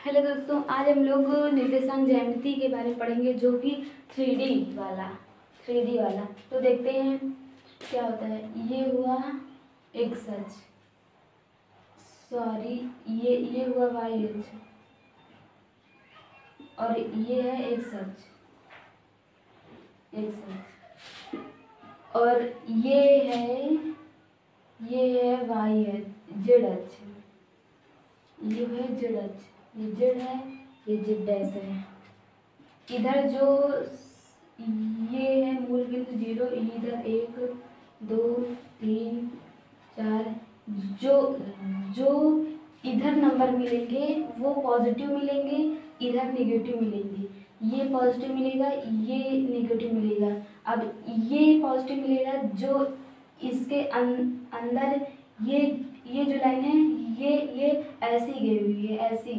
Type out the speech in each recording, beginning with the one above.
Hello दोस्तों, आज हम लोग निर्देशांक ज्यामिति के बारे में पढ़ेंगे, जो कि 3D वाला। तो देखते हैं क्या होता है। ये हुआ एक्स अक्ष, सॉरी ये हुआ वाई अक्ष, और ये है एक्स अक्ष, और ये है वाई अक्ष, जेड अक्ष, ये है जेड अक्ष, ये जेड है, ये जेड डैश है। इधर जो ये है मूल बिंदु 0, इधर 1 2 3 4, जो इधर नंबर मिलेंगे वो पॉजिटिव मिलेंगे, इधर नेगेटिव मिलेंगे। ये पॉजिटिव मिलेगा, ये नेगेटिव मिलेगा। अब ये पॉजिटिव मिलेगा जो इसके अंदर ये जो लाइन है ये ऐसी गई हुई है, ऐसी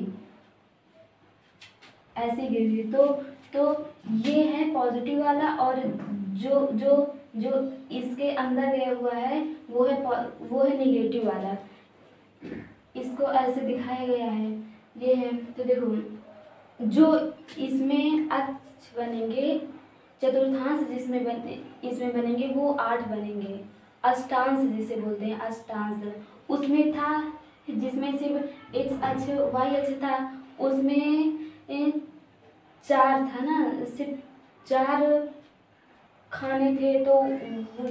गई हुई है। तो ये है पॉजिटिव वाला, और जो इसके अंदर गया हुआ है वो है नेगेटिव वाला। इसको ऐसे दिखाया गया है, ये है। तो देखो, जो इसमें अक्ष बनेंगे, चतुर्थांश इसमें बनेंगे वो 8 बनेंगे। अष्टांश जिसे बोलते हैं, अष्टांश उसमें था, जिसमें सिर्फ एक्स अक्ष वाई अक्ष था, उसमें 4 था ना, सिर्फ 4 खाने थे, तो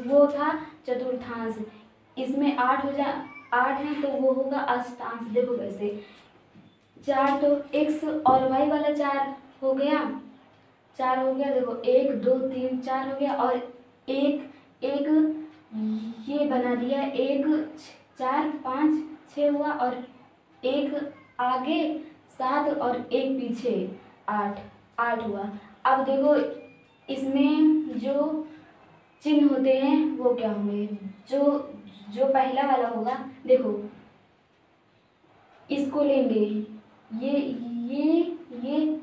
वो था चतुर्थांश। इसमें 8 है तो वो होगा अष्टांश। देखो कैसे 4, तो एक्स और वाई वाला 4 हो गया, देखो 1 2 3 4 हो गया, और एक ये बना दिया, 1 4 5 6 हुआ, और एक आगे 7 और एक पीछे 8 हुआ। अब देखो इसमें जो चिन्ह होते हैं वो क्या होंगे। जो पहला वाला होगा, देखो इसको लेंगे, ये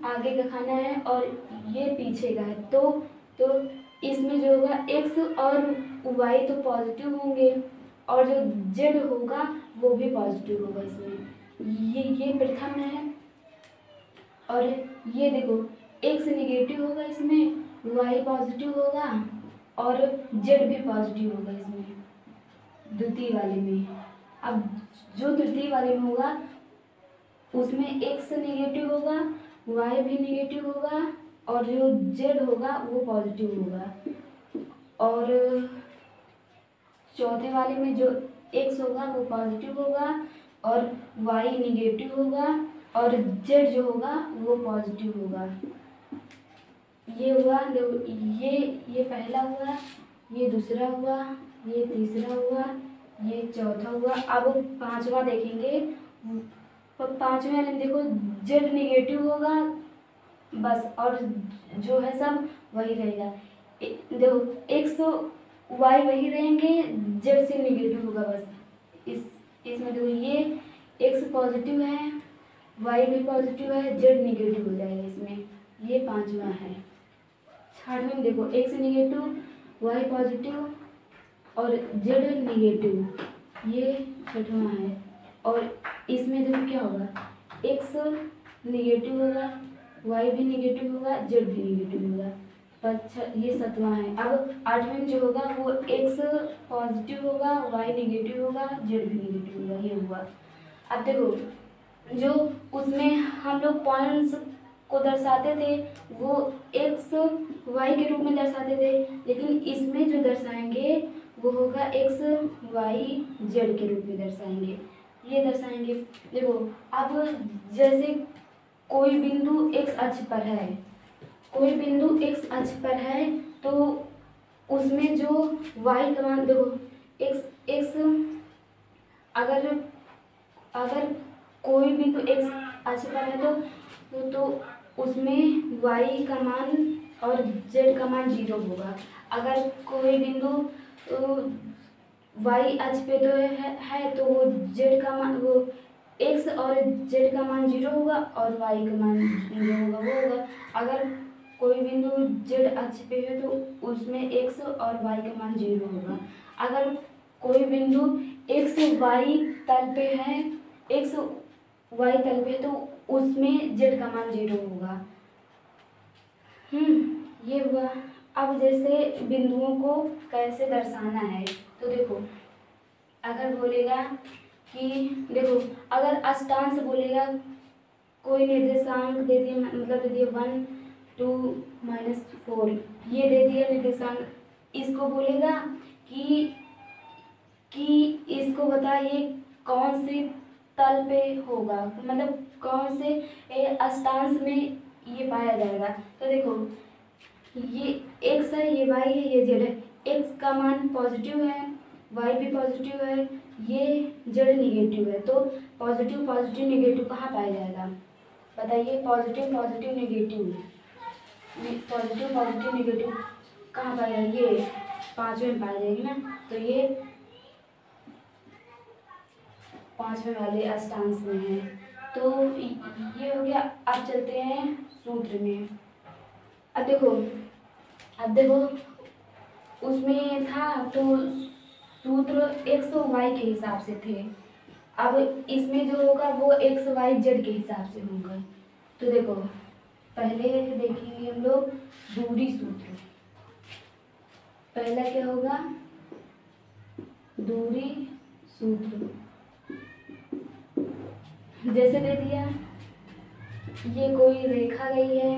आगे का खाना है और ये पीछे का है, तो इसमें जो होगा एक्स और वाई तो पॉजिटिव होंगे, और जो जेड होगा वो भी पॉजिटिव होगा। इसमें ये प्रथम है, और ये देखो एक्स नेगेटिव होगा, इसमें वाई पॉजिटिव होगा, और जेड भी पॉजिटिव होगा इसमें द्वितीय वाले में। अब जो तृतीय वाले में होगा उसमें एक्स नेगेटिव होगा, वाई भी नेगेटिव होगा, और जो जेड होगा वो पॉजिटिव होगा। और चौथे वाले में जो एक्स होगा वो पॉजिटिव होगा, और वाई नेगेटिव होगा, और जेड जो होगा वो पॉजिटिव होगा। ये हुआ, ये पहला हुआ, ये दूसरा हुआ, ये तीसरा हुआ, ये चौथा हुआ। अब 5वां देखेंगे, पांचवें वाले में देखो जेड नेगेटिव होगा बस, और जो है सब वही रहेगा। देखो एक्स वाई वही रहेंगे, जेड से नेगेटिव होगा बस। इसमें देखो ये एक्स पॉजिटिव है, वाई भी पॉजिटिव है, जेड नेगेटिव हो जाएगा इसमें। ये 5वां है। 6वें में देखो एक्स नेगेटिव, वाई पॉजिटिव, और जेड नेगेटिव, ये 6वां है। और इसमें देखो क्या होगा, एक्स नेगेटिव होगा, वाई भी नेगेटिव होगा, जेड भी नेगेटिव होगा। ये 7वां है। अब 8वें में जो होगा वो एक्स पॉजिटिव होगा, वाई नेगेटिव होगा, जेड भी नेगेटिव होगा। ये हुआ। अब देखो जो उसमें हम लोग पॉइंट्स को दर्शाते थे वो एक्स वाई के रूप में दर्शाते थे, लेकिन इसमें जो दर्शाएंगे वो होगा एक्स वाई जेड के रूप में दर्शाएंगे। ये दर्शाएंगे। देखो अब जैसे कोई बिंदु एक्स अक्ष पर है, तो उसमें जो वाई का मान, देखो एक्स अगर कोई बिंदु एक्स अक्ष पर है तो उसमें वाई का मान और जेड का मान 0 होगा। अगर कोई बिंदु वाई अक्ष पे तो है तो वो जेड का मान, वो एक्स और जेड का मान 0 होगा, और वाई का मान 0 होगा, वो होगा। अगर कोई बिंदु जेड अक्ष पे है तो उसमें एक्स और वाई का मान 0 होगा। अगर कोई बिंदु एक्स वाई तल पे है, एक्स वाई तल पे है तो उसमें जेड का मान 0 होगा। ये हुआ। अब जैसे बिंदुओं को कैसे दर्शाना है, तो देखो अगर बोलेगा कि देखो अगर अष्टांश बोलेगा, कोई निर्देशांक दे दिए, मतलब दे दिए 1 2 -4, ये दे दिया निर्देशांक, इसको बोलेगा कि इसको बताइए कौन से तल पे होगा, मतलब कौन से अष्टांश में ये पाया जाएगा। तो देखो ये x है, ये y है, ये z है। x का मान पॉजिटिव है, y भी पॉजिटिव है, ये z निगेटिव है। तो पॉजिटिव पॉजिटिव निगेटिव कहाँ पाया जाएगा बताइए? Positive positive negative, positive positive negative कहाँ पाया जाएगा? ये 5वें में पाया जाएगी ना। तो ये 5वें वाले अष्टांश में है। तो ये हो गया। अब चलते हैं सूत्र में। अब देखो उसमें था तो सूत्र x और y के हिसाब से थे। अब इसमें जो होगा वो x y z के हिसाब से होगा। तो देखो पहले देखेंगे हम लोग दूरी सूत्र। पहला क्या होगा? दूरी सूत्र। जैसे दे दिया, ये कोई रेखा गई है,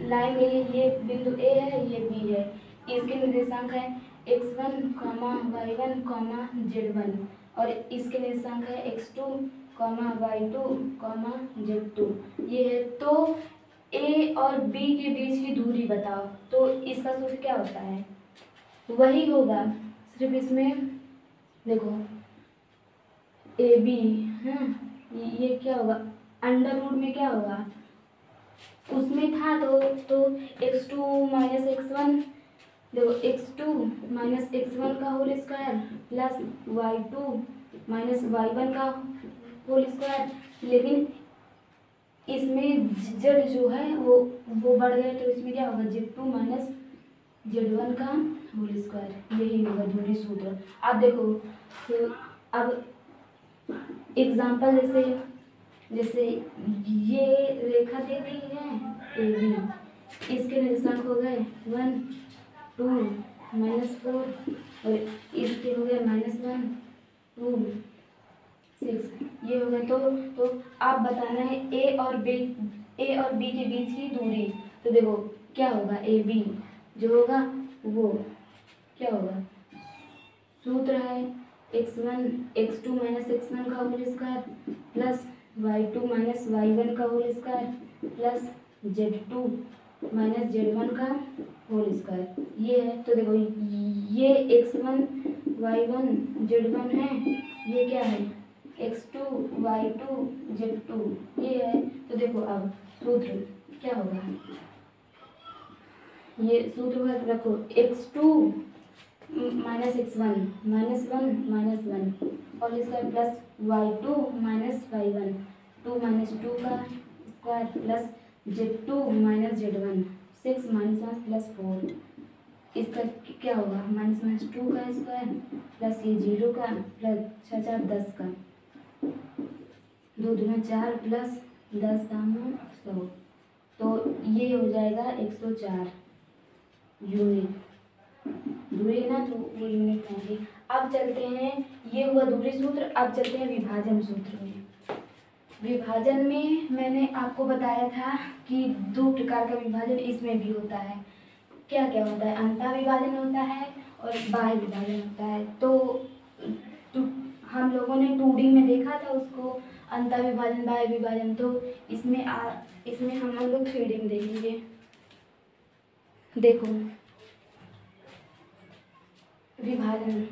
लाइन गई है, ये बिंदु A है, ये B है, इसके निर्देशांक है x1, y1, z1 और इसके निर्देशांक है x2, y2, z2। ये है। तो A और B के बीच की दूरी बताओ। तो इसका सूत्र क्या होता है? वही होगा, सिर्फ इसमें देखो AB, ये क्या होगा? अंडर रूट में क्या होगा? उसमें था तो x2 - x1, देखो x2 - x1 का whole square plus y2 - y1 का होल स्क्वायर। लेकिन इसमें z जो है वो बढ़ गए, तो इसमें क्या होगा? z2 - z1 का होल स्क्वायर। यही होगा दूरी सूत्र। अब देखो तो अब एग्जाम्पल जैसे ये रेखा दे दी है AB, इसके निर्देशांक हो गए 1 2 -4 और इसके हो गए -1 2 6। ये हो गए। तो आप बताना है A और B के बीच की दूरी। तो देखो क्या होगा? AB जो होगा वो क्या होगा? सूत्र है x1 x2 - x1 का whole square plus y2 - y1 का whole square plus z2 - z1 का होल स्क्वायर। ये है। तो देखो ये x1 y1 z1 है, ये क्या है? x2 y2 z2 ये है। तो देखो अब सूत्र क्या होगा? ये सूत्र रखो x2 - x1 -1 और इसका प्लस y2 - y1 2 - 2 का square plus z2 - z1 6 - 1 plus 4। इसका क्या होगा? -2 का स्क्वायर प्लस ये 0 का प्लस 6 4 10 का 2 दूना 4 प्लस 10 दाम 100। तो ये हो जाएगा 104 यूनिट दूरी ना, तो वो यूनिट होंगी। अब चलते हैं, ये हुआ दूरी सूत्र। अब चलते हैं विभाजन सूत्र में। विभाजन में मैंने आपको बताया था कि 2 प्रकार का विभाजन इसमें भी होता है। क्या क्या होता है? अंतः विभाजन होता है और बाह्य विभाजन होता है। तो हम लोगों ने 2D में देखा था उसको, अंतः विभाजन बाह्य विभाजन। तो इसमें हम लोग 3D में देखेंगे। देखो विभाजन,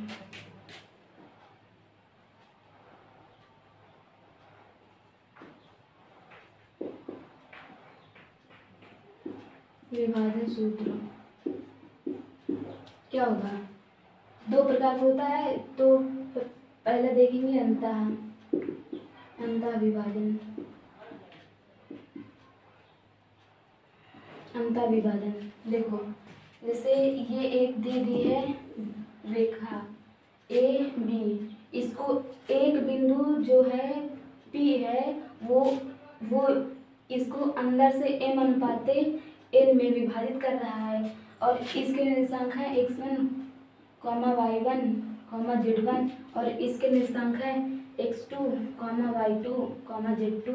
विभाजन सूत्र क्या होगा? 2 प्रकार का होता है। तो पहले देखेंगे अंतः विभाजन। अंतः विभाजन देखो, जैसे ये एक दे दी है रेखा A B, इसको एक बिंदु जो है पी है वो इसको अंदर से m अनुपात n में विभाजित कर रहा है और इसके निर्देशांक है x1, y1, z1 और इसके निर्देशांक है x2, y2, z2।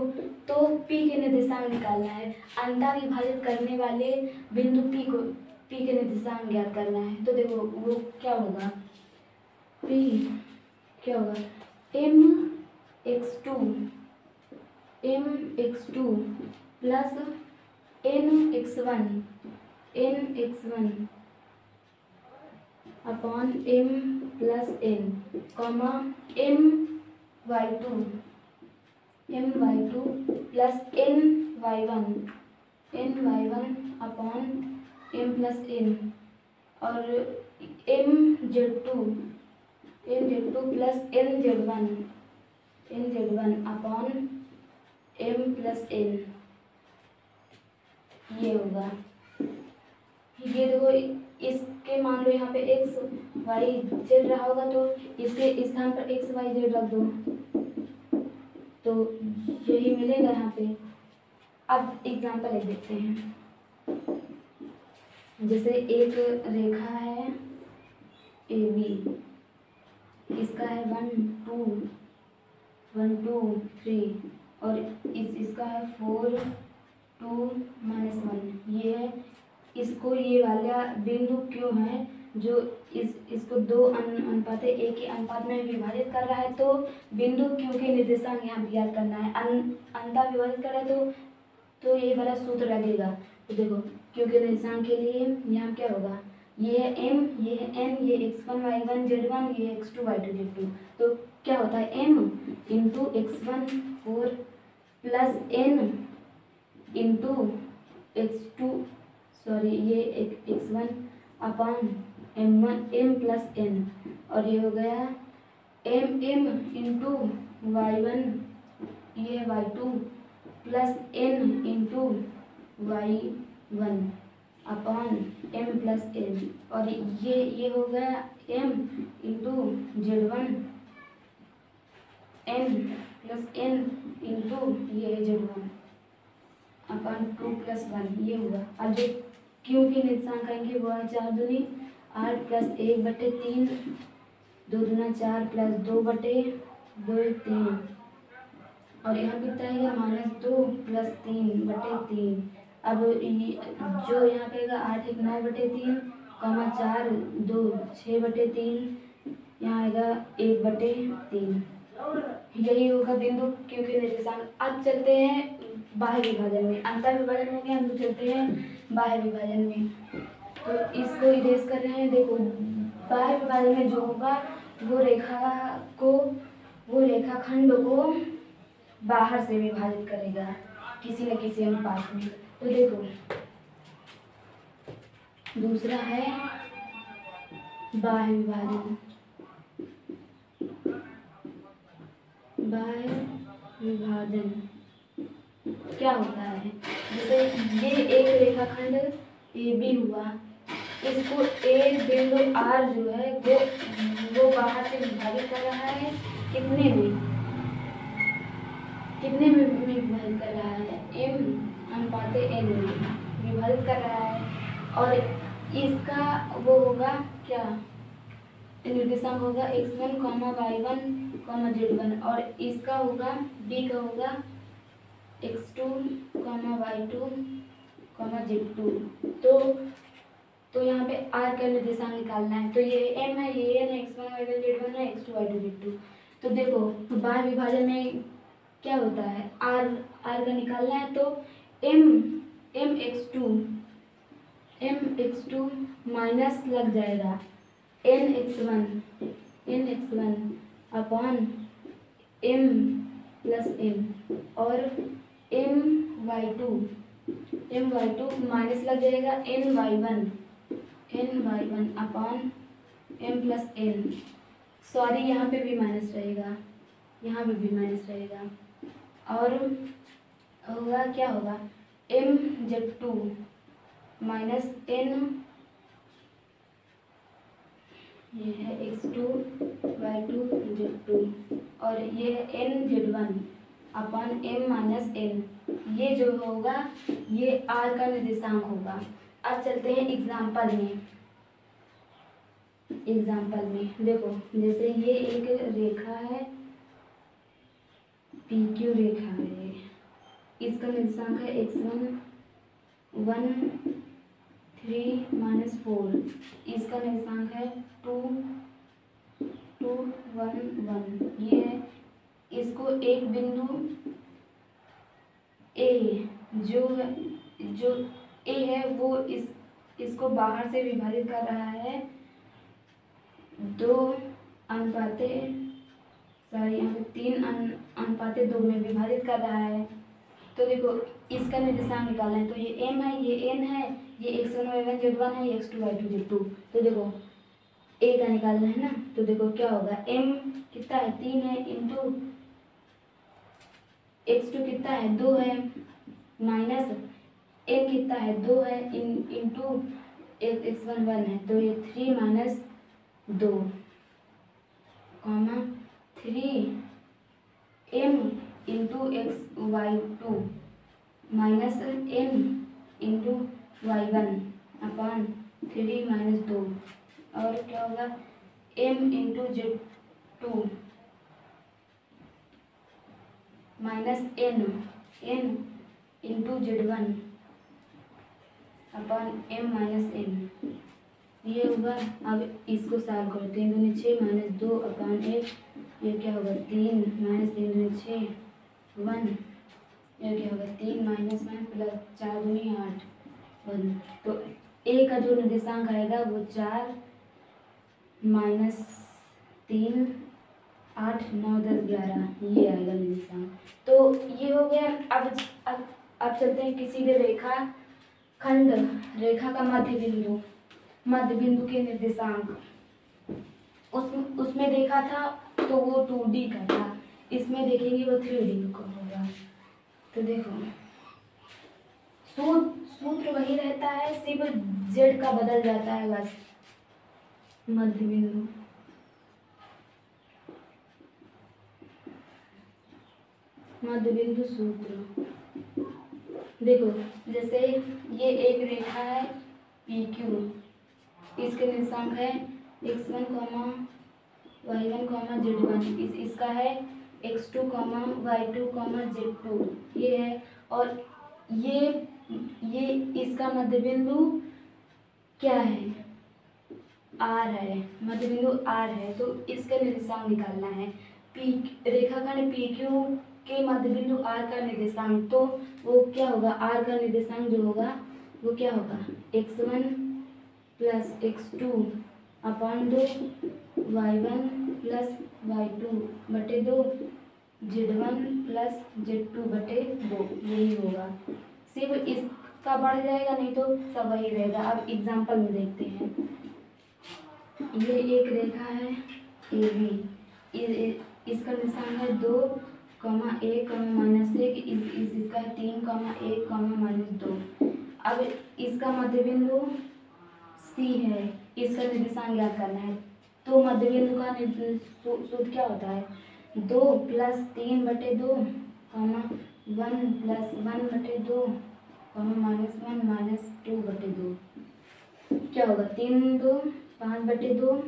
तो p के निर्देशांक निकालना है। अंतर विभाजित करने वाले बिंदु p के निर्देशांक ज्ञात करना है। तो देखो वो क्या होगा, p क्या होगा, mx2 plus nx1 upon m plus n comma my2 plus ny1 upon m plus n और mz2 plus nz1 upon m plus n। ये होगा, ये देखो इसके मान लो यहाँ पे x y z रहा होगा तो इसके स्थान पर x y z रख दो तो यही मिलेगा यहाँ पे। अब एग्जांपल लिख देते हैं। जैसे एक रेखा है AB, इसका है 1 2 3 और इसका है 4 2 -1। ये है, इसको ये वाला बिंदु क्यों है जो इसको दो अनुपात एक के अनुपात में विभाजित कर रहा है। तो बिंदु क्यों के निर्देशांक यहाँ ज्ञात करना है। अंतर विभाजित कर रहा है तो ये वाला सूत्र लगेगा। तो देखो क्यों के निर्देशांक के लिए यहाँ क्या होगा, ये है m, ये है n, ये x1 y1 z1, ये x2 y2 z2। तो क्या होता है m into x1 4 plus n into x2 sorry ये x1 upon m plus n और ये हो गया m इंटू y1, ये y2 plus n into y1 upon m plus n और ये हो गया m into z1 n plus n into ये z1 अपॉन 2 प्लस 1। ये होगा। अब जो क्यों के निर्देशांक आएंगे वो है 4 दूनी 8 प्लस 1/3 2 दूना 4 प्लस 2/2 3 और यहाँ कितना आएगा -2 प्लस 3/3। अब जो यहाँ पे आएगा 8 1 9/3 4 2 6/3 यहाँ आएगा 1/3। यही होगा बिंदु क्यों के निर्देशांक। अब चलते हैं बाह्य विभाजन में। अंतर विभाजन हो गया, हम चलते हैं बाह्य विभाजन में। तो इसको इरेज कर रहे हैं। देखो बाह्य विभाजन में जो होगा वो रेखाखंड को बाहर से विभाजित करेगा किसी न किसी अनुपात में। तो देखो दूसरा है बाह्य विभाजन। बाह्य विभाजन क्या होता है, जैसे ये एक रेखाखंड AB हुआ, इसको एक बिंदु R जो है वो बाहर से विभाजित कर रहा है। कितने में विभाजित कर रहा है, m अनुपात n में विभाजित कर रहा है। और इसका वो होगा क्या, निर्देशांक होगा x1, y1, z1 और इसका होगा b का होगा x2, y2, z2। तो यहाँ पे r का निर्देशांक निकालना है। तो ये m है, ये n है, x1 y1 z1 है, x2 y2 z2। तो देखो बाह्य विभाजन में क्या होता है, r का निकालना है। तो mx2 माइनस लग जाएगा nx1 upon m plus m और my2 माइनस लग जाएगा ny1 upon m plus n। Sorry यहाँ पे भी माइनस रहेगा, यहाँ पे भी माइनस रहेगा। और होगा क्या होगा mz2 माइनस n, ये है x2 y2 z2 और ये है nz1 upon m minus n। ये जो होगा ये r का निर्देशांक होगा। अब चलते हैं एग्जाम्पल में। एग्जाम्पल में देखो, जैसे ये एक रेखा है, पी क्यू रेखा है, इसका निर्देशांक है x1 1 3 माइनस 4, इसका निर्देशांक है 2 2 1 1। ये है, इसको एक बिंदु ए जो ए है वो इसको बाहर से विभाजित कर रहा है 3:2 में विभाजित कर रहा है। तो देखो इसका निर्देशांक निकालना है, तो ये m है, ये n है, ये x1 y1 z1 है, ये x2 y2 z2। तो देखो a का निकालना है ना, तो देखो क्या होगा, m कितना है 3 है, इंटू x2 कितना है 2 है, माइनस n कितना है 2 है, इंटू x1 1 है, तो ये 3 minus 2 comma 3m into y2 minus n into y1 upon 3 minus 2। और क्या होगा m into z2 minus n into z1 upon m minus n। ये होगा। अब इसको सॉल्व करते हैं, 2 6 माइनस 2 अपॉन 1, ये क्या होगा 3 माइनस 3 6 1, ये क्या होगा 3 माइनस प्लस 4 दूनी 8 1। तो a का जो निर्देशांक आएगा वो 4 माइनस 3 8 9 10 11, ये आएगा निर्देशांक। तो ये हो गया। अब चलते हैं किसी भी रेखा खंड रेखा का मध्य बिंदु के निर्देशांक। उसमें देखा था तो वो 2D का था, इसमें देखेंगे वो 3D का होगा। तो देखो सूत्र वही रहता है, सिर्फ z का बदल जाता है बस। मध्य बिंदु सूत्र देखो, जैसे ये एक रेखा है PQ, इसके निर्देशांक है x1, y1, z1, इसका है x2, y2, z2, ये है। और ये इसका मध्य बिंदु क्या है, R है, मध्य बिंदु R है। तो इसका निर्देशांक निकालना है। रेखाखंड PQ के मध्य बिंदु R का निर्देशांक, तो वो क्या होगा, R का निर्देशांक जो होगा वो क्या होगा x1 plus x2 upon 2 y1 plus y2 बटे 2 z1 प्लस z2 बटे 2, यही होगा। सिर्फ इसका बढ़ जाएगा, नहीं तो सब वही रहेगा। अब एग्जाम्पल में देखते हैं। ये एक रेखा है AB, इसका निशान है 2, 1, -1, इसका है 3, 1, -2। अब इसका मध्य बिंदु C है, इसका निर्देशांक ज्ञात करना है। तो मध्य बिंदु का सूत्र क्या होता है, 2 प्लस 3 बटे 2, 1 प्लस 1 बटे 2, -1 माइनस 2 बटे 2। क्या होगा 3 2 5 बटे 2,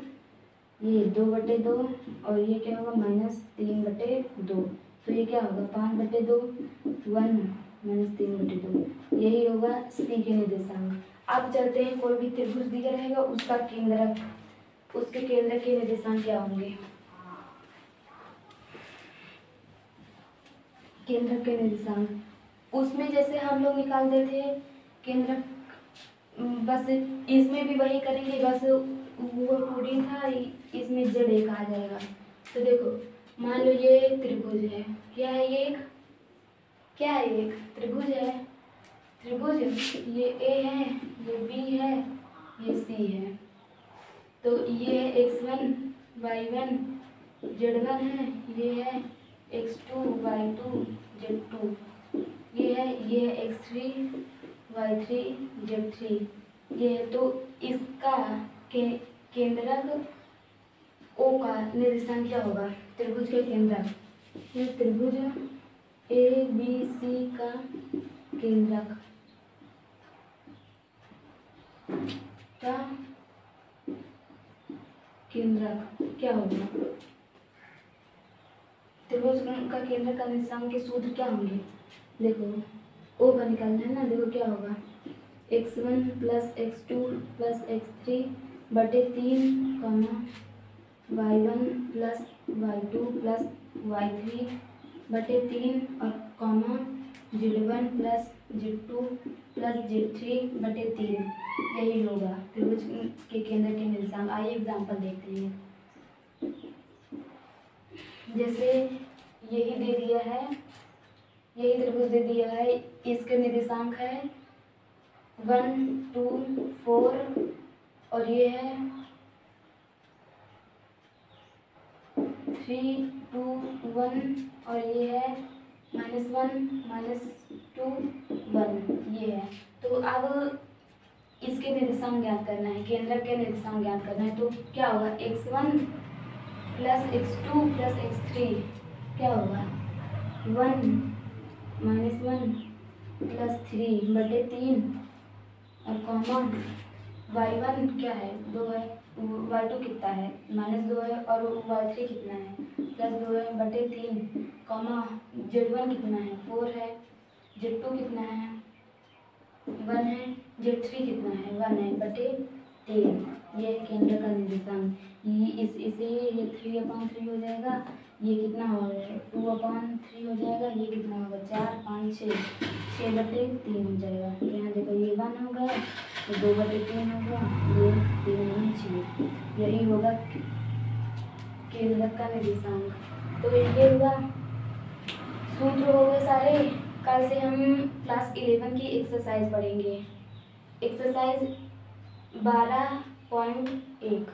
ये 2 बटे 2, और ये क्या होगा -3 बटे 2। तो ये क्या होगा 5 बटे 2 1 -3 बटे 2, यही होगा C के निर्देशांक। अब चलते हैं, कोई भी त्रिभुज दिया रहेगा उसका उसके केंद्र के निर्देशांक क्या होंगे। केंद्र के निर्देशांक उसमें जैसे हम लोग निकालते थे केंद्र, बस इसमें भी वही करेंगे, बस वो 2D था, इसमें z एक आ जाएगा। तो देखो मान लो ये एक त्रिभुज है, क्या है ये एक, क्या है एक त्रिभुज है, त्रिभुज ये A है, ये B है, ये C है। तो ये है x1 y1 z1 है, ये है x2 y2 z2, ये है x3 y3 z3, ये है। तो इसका केंद्रक O का निर्देशांक क्या होगा, त्रिभुज के केंद्रक, ये त्रिभुज ए बी सी का केंद्रक क्या होगा? त्रिभुज का केंद्र का निर्देशांक के सूत्र क्या होंगे? देखो ओ का निकालना है ना। देखो क्या होगा, x1 plus x2 plus x3 बटे 3 y1 plus y2 plus y3 बटे 3 और comma z1 plus z2 plus z3 बटे 3। यही होगा त्रिभुज के केंद्र के निर्देशांक। आइए एग्जाम्पल देखते हैं। जैसे यही दे दिया है, यही त्रिभुज दे दिया है, इसके निर्देशांक है 1 2 4 और ये है 3 2 1 और ये है -1 -2 1 ये है। तो अब इसके निर्देशांक ज्ञात करना है, केंद्रक के निर्देशांक ज्ञात करना है। तो क्या होगा, x1 plus x2 plus x3 क्या होगा 1 -1 प्लस 3 बटे 3 और कॉमा y1 क्या है 2 है, y2 कितना है -2 है और y3 कितना है +2 है बटे 3 कॉमा z1 कितना है 4 है, z2 कितना है 1 है, z3 कितना है 1 है बटे 3। ये केंद्र का निर्देशांक। इसे ये 3/3 हो जाएगा। ये कितना हो जाएगा 2/3 हो जाएगा। ये कितना होगा 4 5 6 बटे 3 हो जाएगा। यहाँ देखो ये 1 होगा, तो 2/3 होगा, ये 3 6। यही होगा केंद्र का निर्देशांक। तो ये हुआ, सूत्र हो गए सारे। कल से हम क्लास 11 की एक्सरसाइज पढ़ेंगे। एक्सरसाइज 12.1।